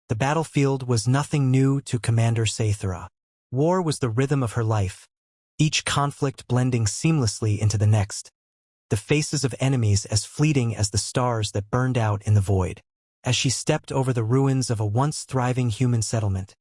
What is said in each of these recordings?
The battlefield was nothing new to Commander Sathara. War was the rhythm of her life, each conflict blending seamlessly into the next, the faces of enemies as fleeting as the stars that burned out in the void. As she stepped over the ruins of a once thriving human settlement,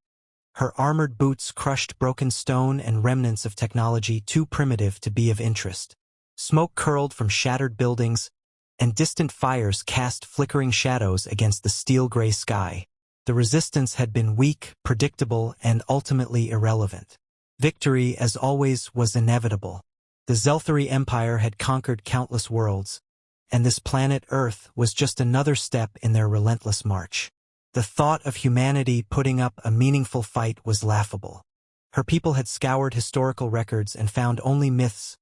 her armored boots crushed broken stone and remnants of technology too primitive to be of interest. Smoke curled from shattered buildings, and distant fires cast flickering shadows against the steel-gray sky. The resistance had been weak, predictable, and ultimately irrelevant. Victory, as always, was inevitable. The Zelthari Empire had conquered countless worlds, and this planet Earth was just another step in their relentless march. The thought of humanity putting up a meaningful fight was laughable. Her people had scoured historical records and found only myths,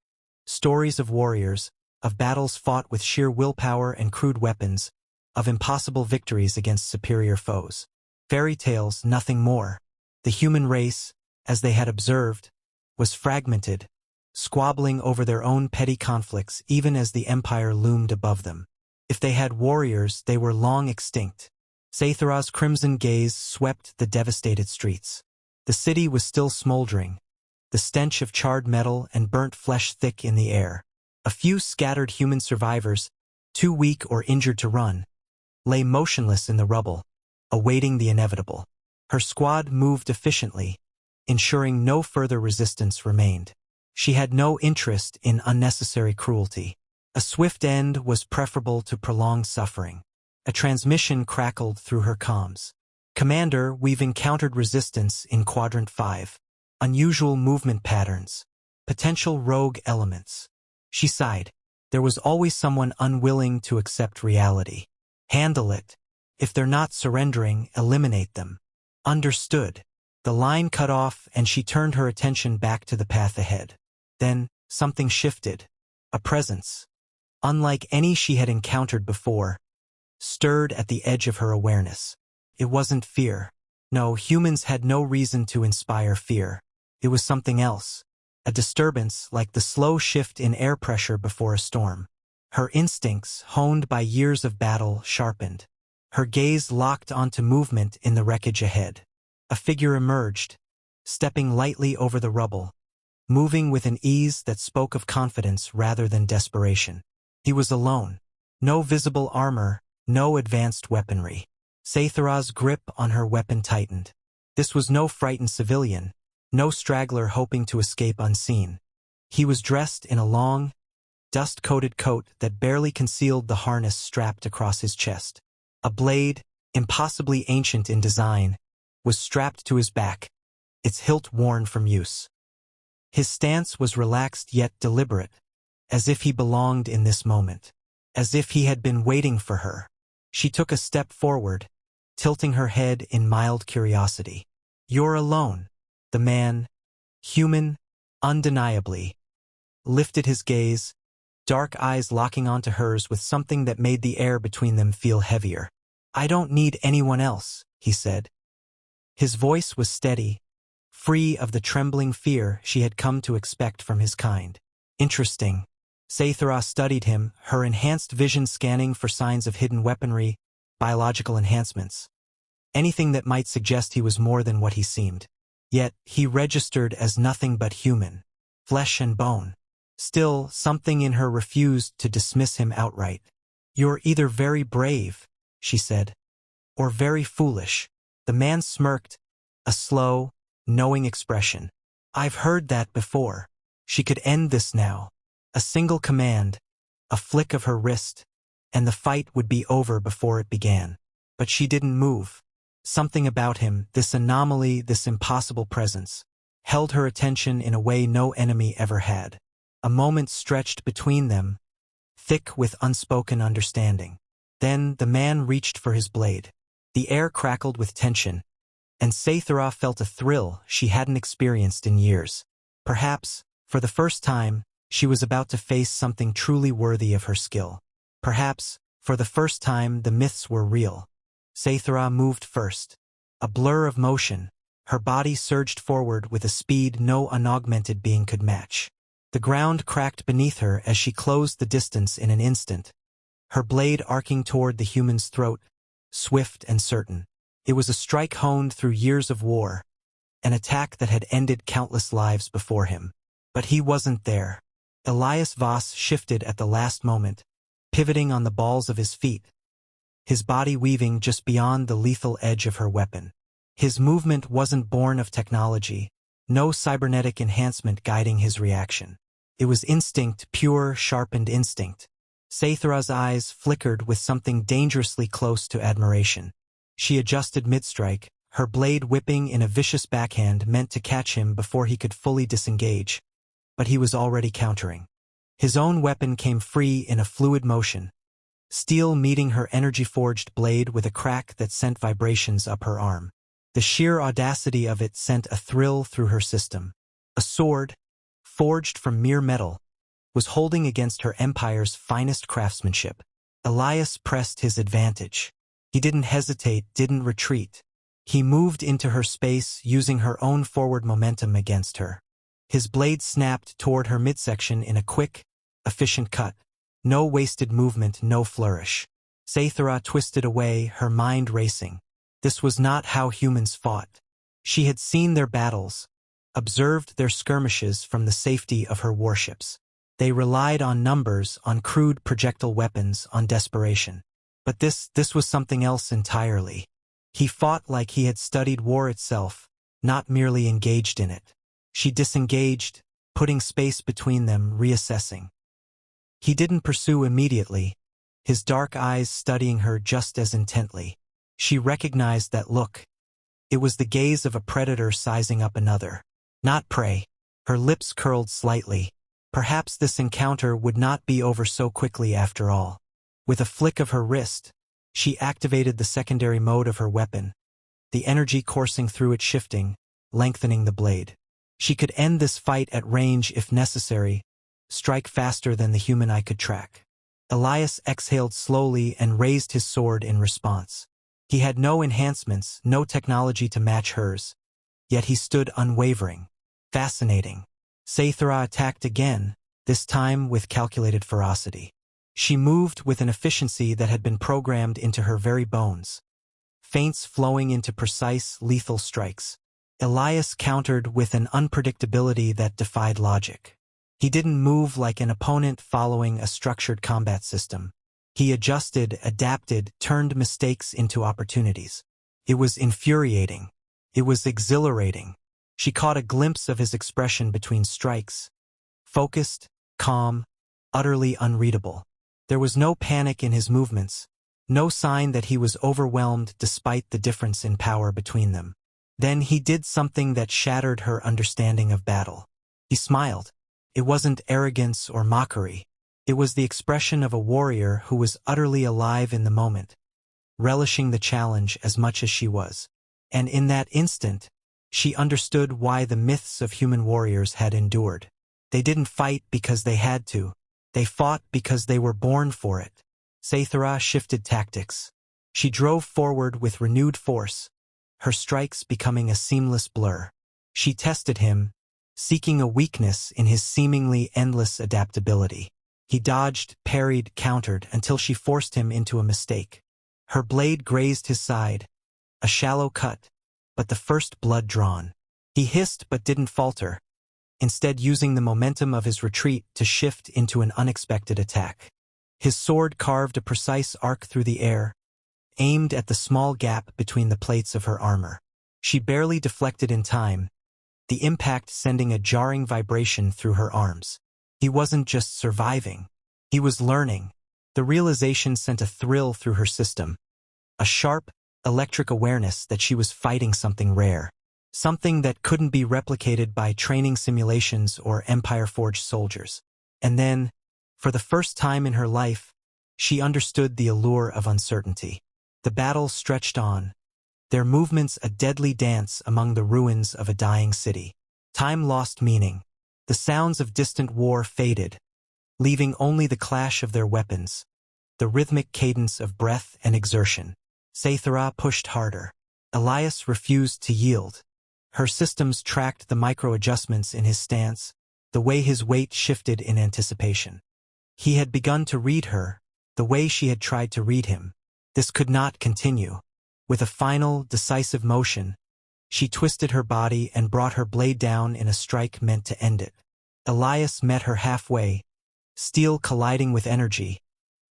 stories of warriors, of battles fought with sheer willpower and crude weapons, of impossible victories against superior foes. Fairy tales, nothing more. The human race, as they had observed, was fragmented, squabbling over their own petty conflicts even as the Empire loomed above them. If they had warriors, they were long extinct. Sathara's crimson gaze swept the devastated streets. The city was still smoldering, the stench of charred metal and burnt flesh thick in the air. A few scattered human survivors, too weak or injured to run, lay motionless in the rubble, awaiting the inevitable. Her squad moved efficiently, ensuring no further resistance remained. She had no interest in unnecessary cruelty. A swift end was preferable to prolonged suffering. A transmission crackled through her comms. "Commander, we've encountered resistance in Quadrant 5. Unusual movement patterns. Potential rogue elements." She sighed. There was always someone unwilling to accept reality. "Handle it. If they're not surrendering, eliminate them." "Understood." The line cut off and she turned her attention back to the path ahead. Then, something shifted. A presence, unlike any she had encountered before, stirred at the edge of her awareness. It wasn't fear. No, humans had no reason to inspire fear. It was something else. A disturbance like the slow shift in air pressure before a storm. Her instincts, honed by years of battle, sharpened. Her gaze locked onto movement in the wreckage ahead. A figure emerged, stepping lightly over the rubble, moving with an ease that spoke of confidence rather than desperation. He was alone. No visible armor, no advanced weaponry. Sathara's grip on her weapon tightened. This was no frightened civilian, no straggler hoping to escape unseen. He was dressed in a long, dust-coated coat that barely concealed the harness strapped across his chest. A blade, impossibly ancient in design, was strapped to his back, its hilt worn from use. His stance was relaxed yet deliberate, as if he belonged in this moment, as if he had been waiting for her. She took a step forward, tilting her head in mild curiosity. "You're alone." The man, human, undeniably, lifted his gaze, dark eyes locking onto hers with something that made the air between them feel heavier. "I don't need anyone else," he said. His voice was steady, free of the trembling fear she had come to expect from his kind. Interesting. Sathara studied him, her enhanced vision scanning for signs of hidden weaponry, biological enhancements. Anything that might suggest he was more than what he seemed. Yet, he registered as nothing but human, flesh and bone. Still, something in her refused to dismiss him outright. "You're either very brave," she said, "or very foolish." The man smirked, a slow, knowing expression. "I've heard that before." She could end this now. A single command, a flick of her wrist, and the fight would be over before it began. But she didn't move. Something about him, this anomaly, this impossible presence, held her attention in a way no enemy ever had. A moment stretched between them, thick with unspoken understanding. Then the man reached for his blade. The air crackled with tension, and Sathara felt a thrill she hadn't experienced in years. Perhaps, for the first time, she was about to face something truly worthy of her skill. Perhaps, for the first time, the myths were real. Sathara moved first. A blur of motion, her body surged forward with a speed no unaugmented being could match. The ground cracked beneath her as she closed the distance in an instant, her blade arcing toward the human's throat, swift and certain. It was a strike honed through years of war, an attack that had ended countless lives before him. But he wasn't there. Elias Voss shifted at the last moment, pivoting on the balls of his feet, his body weaving just beyond the lethal edge of her weapon. His movement wasn't born of technology, no cybernetic enhancement guiding his reaction. It was instinct, pure, sharpened instinct. Saithra's eyes flickered with something dangerously close to admiration. She adjusted mid-strike, her blade whipping in a vicious backhand meant to catch him before he could fully disengage. But he was already countering. His own weapon came free in a fluid motion, steel meeting her energy-forged blade with a crack that sent vibrations up her arm. The sheer audacity of it sent a thrill through her system. A sword, forged from mere metal, was holding against her empire's finest craftsmanship. Elias pressed his advantage. He didn't hesitate, didn't retreat. He moved into her space, using her own forward momentum against her. His blade snapped toward her midsection in a quick, efficient cut. No wasted movement, no flourish. Saithra twisted away, her mind racing. This was not how humans fought. She had seen their battles, observed their skirmishes from the safety of her warships. They relied on numbers, on crude projectile weapons, on desperation. But this was something else entirely. He fought like he had studied war itself, not merely engaged in it. She disengaged, putting space between them, reassessing. He didn't pursue immediately, his dark eyes studying her just as intently. She recognized that look. It was the gaze of a predator sizing up another. Not prey. Her lips curled slightly. Perhaps this encounter would not be over so quickly after all. With a flick of her wrist, she activated the secondary mode of her weapon, the energy coursing through it shifting, lengthening the blade. She could end this fight at range if necessary, strike faster than the human eye could track. Elias exhaled slowly and raised his sword in response. He had no enhancements, no technology to match hers, yet he stood unwavering. Fascinating. Saithra attacked again, this time with calculated ferocity. She moved with an efficiency that had been programmed into her very bones, feints flowing into precise, lethal strikes. Elias countered with an unpredictability that defied logic. He didn't move like an opponent following a structured combat system. He adjusted, adapted, turned mistakes into opportunities. It was infuriating. It was exhilarating. She caught a glimpse of his expression between strikes. Focused, calm, utterly unreadable. There was no panic in his movements, no sign that he was overwhelmed despite the difference in power between them. Then he did something that shattered her understanding of battle. He smiled. It wasn't arrogance or mockery. It was the expression of a warrior who was utterly alive in the moment, relishing the challenge as much as she was. And in that instant, she understood why the myths of human warriors had endured. They didn't fight because they had to. They fought because they were born for it. Saithra shifted tactics. She drove forward with renewed force, her strikes becoming a seamless blur. She tested him, seeking a weakness in his seemingly endless adaptability. He dodged, parried, countered, until she forced him into a mistake. Her blade grazed his side, a shallow cut, but the first blood drawn. He hissed but didn't falter, instead using the momentum of his retreat to shift into an unexpected attack. His sword carved a precise arc through the air, aimed at the small gap between the plates of her armor. She barely deflected in time, the impact sending a jarring vibration through her arms. He wasn't just surviving. He was learning. The realization sent a thrill through her system, a sharp, electric awareness that she was fighting something rare, something that couldn't be replicated by training simulations or Empire-forged soldiers. And then, for the first time in her life, she understood the allure of uncertainty. The battle stretched on, their movements a deadly dance among the ruins of a dying city. Time lost meaning. The sounds of distant war faded, leaving only the clash of their weapons, the rhythmic cadence of breath and exertion. Saithra pushed harder. Elias refused to yield. Her systems tracked the micro-adjustments in his stance, the way his weight shifted in anticipation. He had begun to read her, the way she had tried to read him. This could not continue. With a final, decisive motion, she twisted her body and brought her blade down in a strike meant to end it. Elias met her halfway, steel colliding with energy,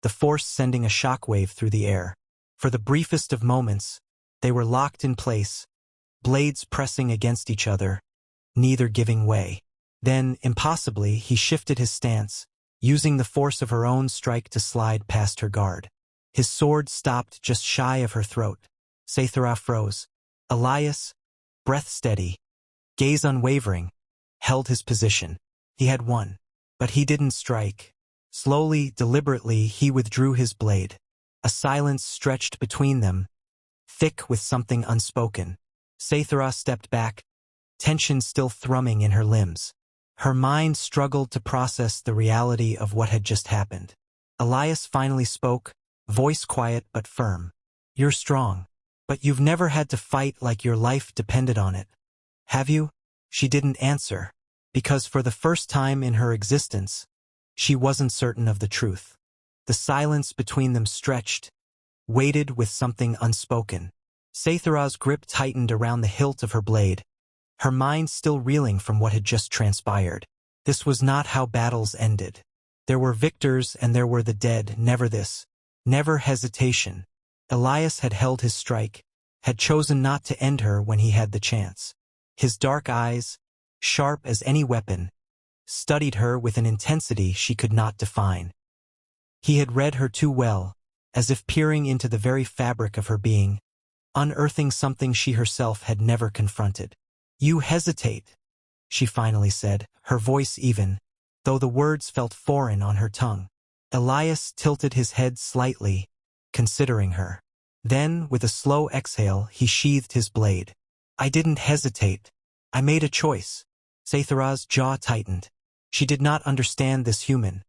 the force sending a shockwave through the air. For the briefest of moments, they were locked in place, blades pressing against each other, neither giving way. Then, impossibly, he shifted his stance, using the force of her own strike to slide past her guard. His sword stopped just shy of her throat. Saythara froze. Elias, breath steady, gaze unwavering, held his position. He had won. But he didn't strike. Slowly, deliberately, he withdrew his blade. A silence stretched between them, thick with something unspoken. Saythara stepped back, tension still thrumming in her limbs. Her mind struggled to process the reality of what had just happened. Elias finally spoke, voice quiet but firm. "You're strong, but you've never had to fight like your life depended on it. Have you?" She didn't answer, because for the first time in her existence, she wasn't certain of the truth. The silence between them stretched, weighted with something unspoken. Saythara's grip tightened around the hilt of her blade, her mind still reeling from what had just transpired. This was not how battles ended. There were victors and there were the dead, never this. Never hesitation. Elias had held his strike, had chosen not to end her when he had the chance. His dark eyes, sharp as any weapon, studied her with an intensity she could not define. He had read her too well, as if peering into the very fabric of her being, unearthing something she herself had never confronted. "You hesitate," she finally said, her voice even, though the words felt foreign on her tongue. Elias tilted his head slightly, considering her. Then, with a slow exhale, he sheathed his blade. "I didn't hesitate. I made a choice." Saythara's jaw tightened. She did not understand this human,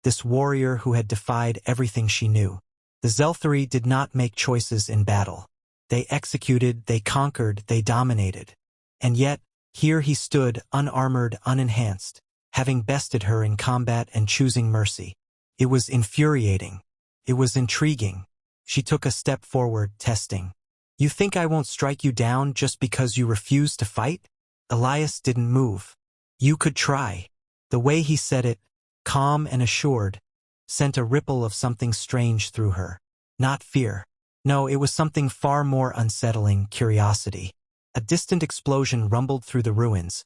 this warrior who had defied everything she knew. The Zelthari did not make choices in battle. They executed, they conquered, they dominated. And yet, here he stood, unarmored, unenhanced, having bested her in combat and choosing mercy. It was infuriating. It was intriguing. She took a step forward, testing. "You think I won't strike you down just because you refuse to fight?" Elias didn't move. "You could try." The way he said it, calm and assured, sent a ripple of something strange through her. Not fear. No, it was something far more unsettling, curiosity. A distant explosion rumbled through the ruins,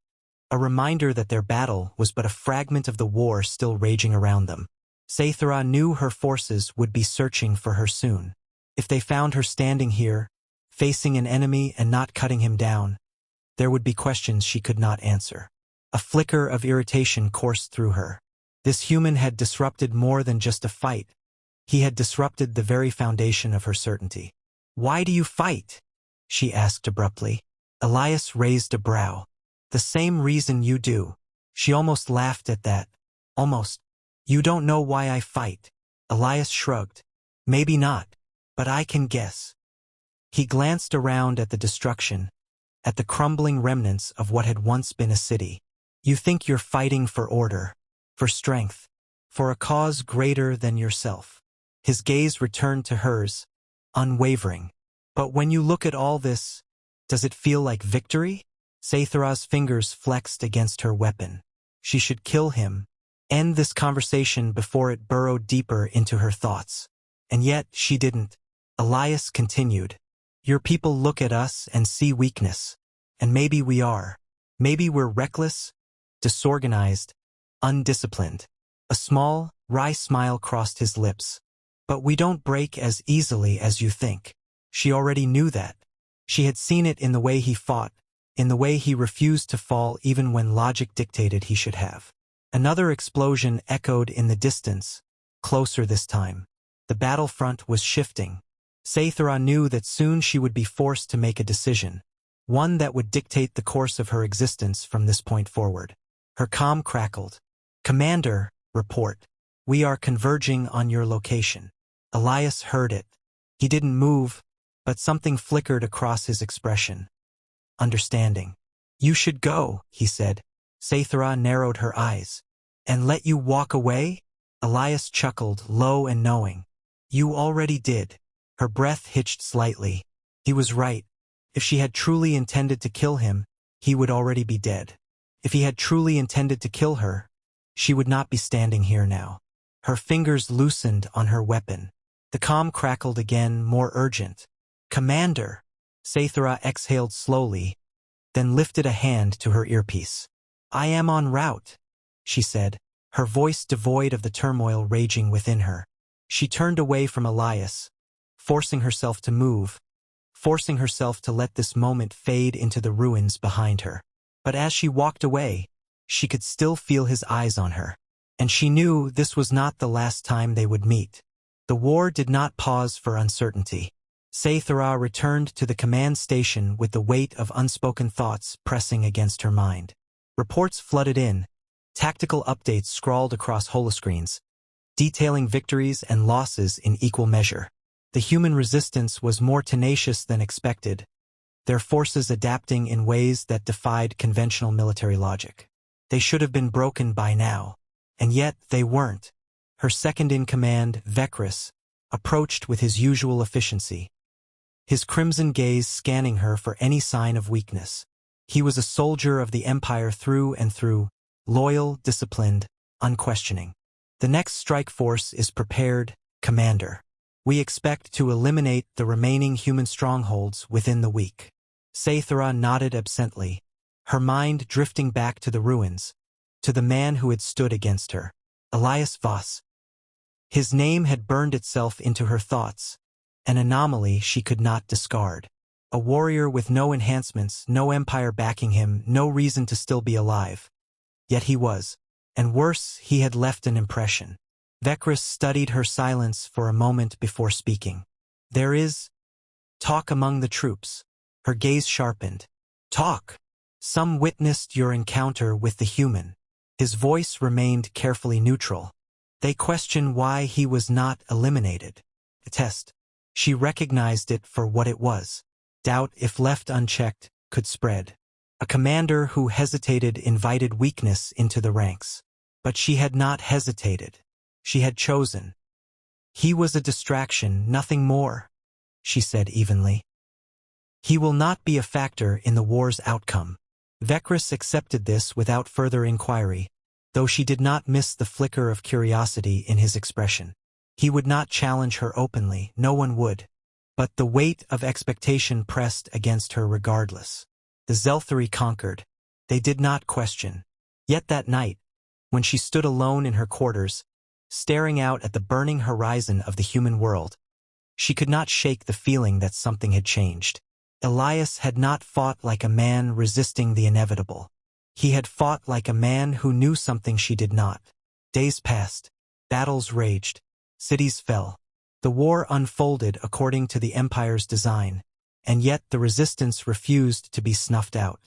a reminder that their battle was but a fragment of the war still raging around them. Saythara knew her forces would be searching for her soon. If they found her standing here, facing an enemy and not cutting him down, there would be questions she could not answer. A flicker of irritation coursed through her. This human had disrupted more than just a fight. He had disrupted the very foundation of her certainty. "Why do you fight?" she asked abruptly. Elias raised a brow. "The same reason you do." She almost laughed at that. Almost. "You don't know why I fight." Elias shrugged. "Maybe not, but I can guess." He glanced around at the destruction, at the crumbling remnants of what had once been a city. "You think you're fighting for order, for strength, for a cause greater than yourself." His gaze returned to hers, unwavering. "But when you look at all this, does it feel like victory?" Saythara's fingers flexed against her weapon. She should kill him, end this conversation before it burrowed deeper into her thoughts. And yet she didn't. Elias continued. "Your people look at us and see weakness. And maybe we are. Maybe we're reckless, disorganized, undisciplined." A small, wry smile crossed his lips. "But we don't break as easily as you think." She already knew that. She had seen it in the way he fought, in the way he refused to fall even when logic dictated he should have. Another explosion echoed in the distance, closer this time. The battlefront was shifting. Saythara knew that soon she would be forced to make a decision, one that would dictate the course of her existence from this point forward. Her comm crackled. "Commander, report. We are converging on your location." Elias heard it. He didn't move, but something flickered across his expression. Understanding. "You should go," he said. Saythara narrowed her eyes. "And let you walk away?" Elias chuckled, low and knowing. "You already did." Her breath hitched slightly. He was right. If she had truly intended to kill him, he would already be dead. If he had truly intended to kill her, she would not be standing here now. Her fingers loosened on her weapon. The comm crackled again, more urgent. "Commander!" Sathra exhaled slowly, then lifted a hand to her earpiece. "I am en route," she said, her voice devoid of the turmoil raging within her. She turned away from Elias, forcing herself to move, forcing herself to let this moment fade into the ruins behind her. But as she walked away, she could still feel his eyes on her, and she knew this was not the last time they would meet. The war did not pause for uncertainty. Sathra returned to the command station with the weight of unspoken thoughts pressing against her mind. Reports flooded in, tactical updates scrawled across holoscreens, detailing victories and losses in equal measure. The human resistance was more tenacious than expected, their forces adapting in ways that defied conventional military logic. They should have been broken by now, and yet they weren't. Her second-in-command, Vekris, approached with his usual efficiency, his crimson gaze scanning her for any sign of weakness. He was a soldier of the Empire through and through, loyal, disciplined, unquestioning. "The next strike force is prepared, Commander. We expect to eliminate the remaining human strongholds within the week." Sathra nodded absently, her mind drifting back to the ruins, to the man who had stood against her, Elias Voss. His name had burned itself into her thoughts, an anomaly she could not discard. A warrior with no enhancements, no empire backing him, no reason to still be alive. Yet he was, and worse, he had left an impression. Vekris studied her silence for a moment before speaking. "There is talk among the troops." Her gaze sharpened. "Talk? Some witnessed your encounter with the human." His voice remained carefully neutral. "They question why he was not eliminated." A test. She recognized it for what it was. Doubt, if left unchecked, could spread. A commander who hesitated invited weakness into the ranks. But she had not hesitated. She had chosen. "He was a distraction, nothing more," she said evenly. "He will not be a factor in the war's outcome." Vekris accepted this without further inquiry, though she did not miss the flicker of curiosity in his expression. He would not challenge her openly, no one would. But the weight of expectation pressed against her regardless. The Zelthari conquered. They did not question. Yet that night, when she stood alone in her quarters, staring out at the burning horizon of the human world, she could not shake the feeling that something had changed. Elias had not fought like a man resisting the inevitable. He had fought like a man who knew something she did not. Days passed. Battles raged. Cities fell. The war unfolded according to the Empire's design, and yet the resistance refused to be snuffed out.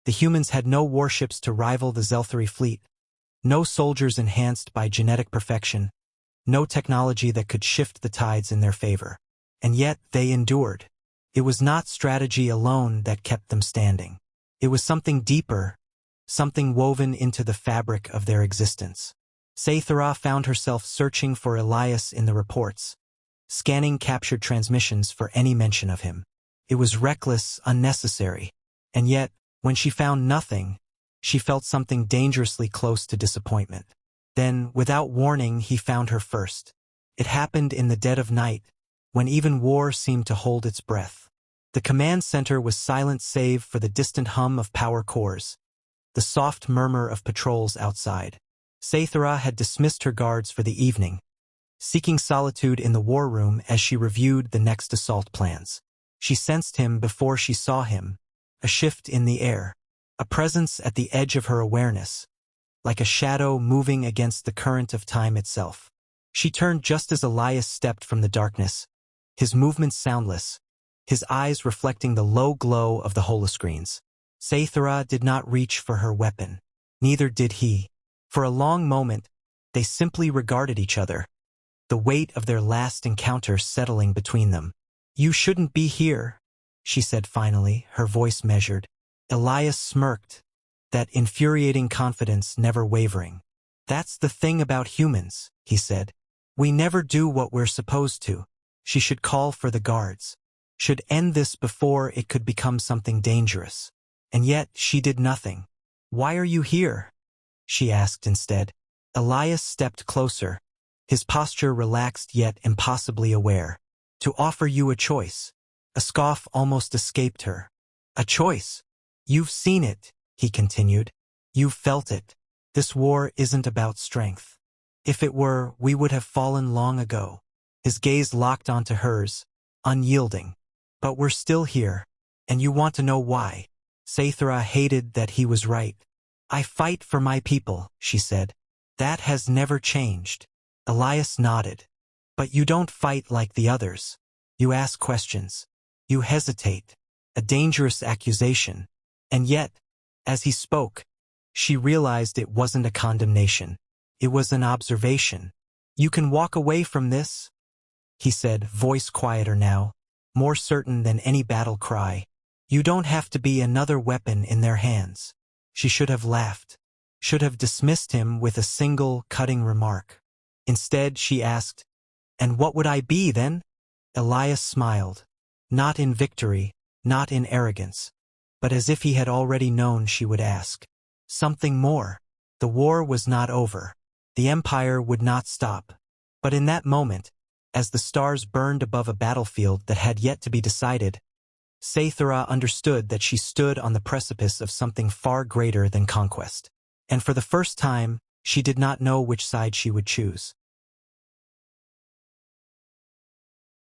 The humans had no warships to rival the Zelthari fleet, no soldiers enhanced by genetic perfection, no technology that could shift the tides in their favor. And yet they endured. It was not strategy alone that kept them standing. It was something deeper, something woven into the fabric of their existence. Sathra found herself searching for Elias in the reports, scanning captured transmissions for any mention of him. It was reckless, unnecessary. And yet, when she found nothing, she felt something dangerously close to disappointment. Then, without warning, he found her first. It happened in the dead of night, when even war seemed to hold its breath. The command center was silent save for the distant hum of power cores, the soft murmur of patrols outside. Sathra had dismissed her guards for the evening, seeking solitude in the war room as she reviewed the next assault plans. She sensed him before she saw him, a shift in the air, a presence at the edge of her awareness, like a shadow moving against the current of time itself. She turned just as Elias stepped from the darkness, his movements soundless, his eyes reflecting the low glow of the holoscreens. Sathra did not reach for her weapon. Neither did he. For a long moment, they simply regarded each other, the weight of their last encounter settling between them. "You shouldn't be here," she said finally, her voice measured. Elias smirked, that infuriating confidence never wavering. "That's the thing about humans," he said. "We never do what we're supposed to." She should call for the guards. should end this before it could become something dangerous. And yet she did nothing. "Why are you here?" she asked instead. Elias stepped closer, his posture relaxed yet impossibly aware. "To offer you a choice." A scoff almost escaped her. "A choice? You've seen it," he continued. "You've felt it. This war isn't about strength. If it were, we would have fallen long ago." His gaze locked onto hers, unyielding. "But we're still here, and you want to know why?" Saithra hated that he was right. "I fight for my people," she said. "That has never changed." Elias nodded. "But you don't fight like the others. You ask questions. You hesitate." A dangerous accusation. And yet, as he spoke, she realized it wasn't a condemnation. It was an observation. "You can walk away from this," he said, voice quieter now, more certain than any battle cry. "You don't have to be another weapon in their hands." She should have laughed, should have dismissed him with a single, cutting remark. Instead, she asked, "And what would I be, then?" Elias smiled, not in victory, not in arrogance, but as if he had already known she would ask. "Something more." The war was not over. The empire would not stop. But in that moment, as the stars burned above a battlefield that had yet to be decided, Saithra understood that she stood on the precipice of something far greater than conquest. And for the first time, she did not know which side she would choose.